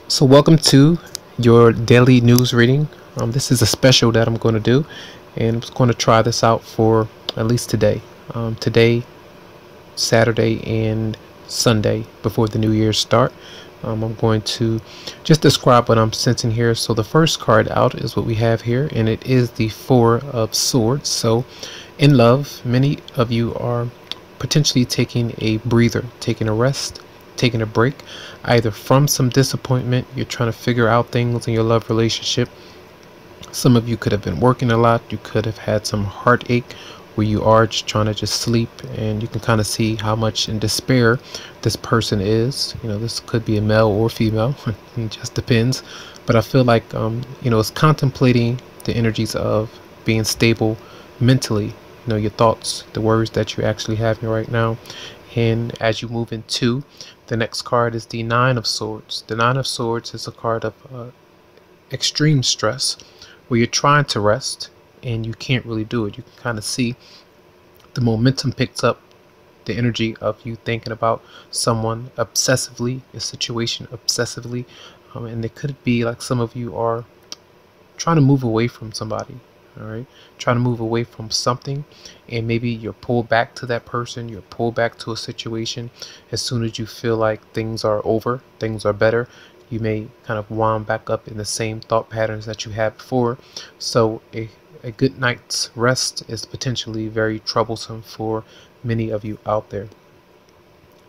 So welcome to your daily news reading. This is a special that I'm going to do, and I'm going to try this out for at least today. Today, Saturday, and Sunday before the New Year's start. I'm going to just describe what I'm sensing here. So the first card out is what we have here, and it is the Four of Swords. So in love, many of you are potentially taking a breather, taking a rest, taking a break, either from some disappointment. You're trying to figure out things in your love relationship. Some of you could have been working a lot. You could have had some heartache where you are just trying to just sleep, and you can kind of see how much in despair this person is. This could be a male or female. It just depends. But I feel like it's contemplating the energies of being stable mentally. Your thoughts, the words that you're actually having right now. And as you move into the next card is the Nine of Swords. The Nine of Swords is a card of extreme stress where you're trying to rest and you can't really do it. You can kind of see the momentum picks up, the energy of you thinking about someone obsessively, a situation obsessively, and it could be like some of you are trying to move away from somebody. All right, trying to move away from something, and maybe you're pulled back to that person, you're pulled back to a situation. As soon as you feel like things are over, things are better, you may kind of wind back up in the same thought patterns that you had before. So a good night's rest is potentially very troublesome for many of you out there.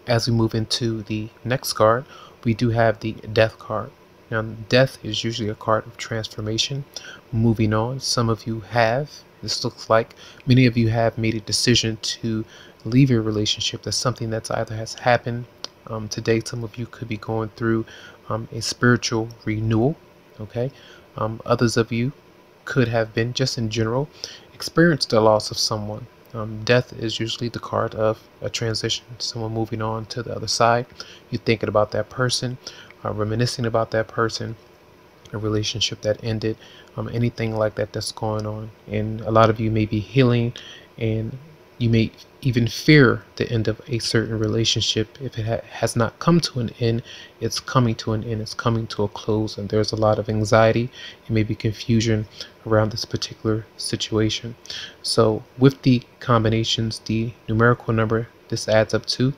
As we move into the next card, we do have the Death card. Now, death is usually a card of transformation, moving on. Some of you have, this looks like many of you have made a decision to leave your relationship. That's something that's either has happened today. Some of you could be going through a spiritual renewal. Okay. Others of you could have been just in general experienced the loss of someone. Death is usually the card of a transition, someone moving on to the other side. You're thinking about that person, reminiscing about that person, a relationship that ended, anything like that that's going on. And a lot of you may be healing, and you may even fear the end of a certain relationship. If it has not come to an end, it's coming to an end, it's coming to a close, and there's a lot of anxiety and maybe confusion around this particular situation. So with the combinations, the numerical number this adds up to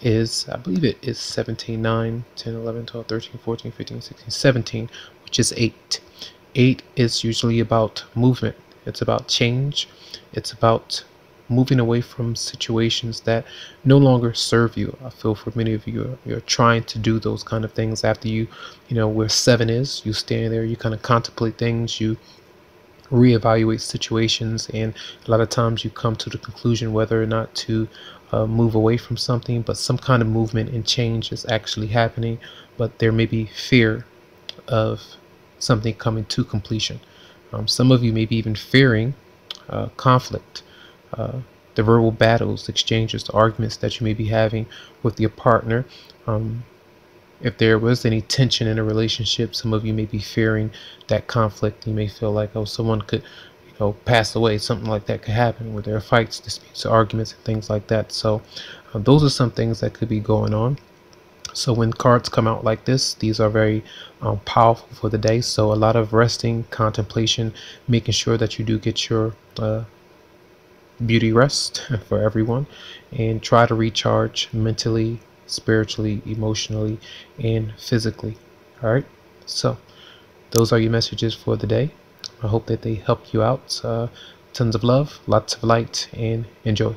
is, I believe it is 17, 9, 10, 11, 12, 13, 14, 15, 16, 17, which is 8. 8 is usually about movement. It's about change. It's about moving away from situations that no longer serve you. I feel for many of you, you're trying to do those kind of things after where 7 is, you stand there, you kind of contemplate things, you reevaluate situations, and a lot of times you come to the conclusion whether or not to move away from something, but some kind of movement and change is actually happening, but there may be fear of something coming to completion. Some of you may be even fearing conflict, the verbal battles, exchanges, the arguments that you may be having with your partner. If there was any tension in a relationship, some of you may be fearing that conflict. You may feel like, oh, someone could, pass away. Something like that could happen where there are fights, disputes, arguments, and things like that. So those are some things that could be going on. So when cards come out like this, these are very powerful for the day. So a lot of resting, contemplation, making sure that you do get your beauty rest for everyone, and try to recharge mentally, spiritually, emotionally, and physically. All right, so those are your messages for the day. I hope that they help you out. Tons of love, lots of light, and enjoy.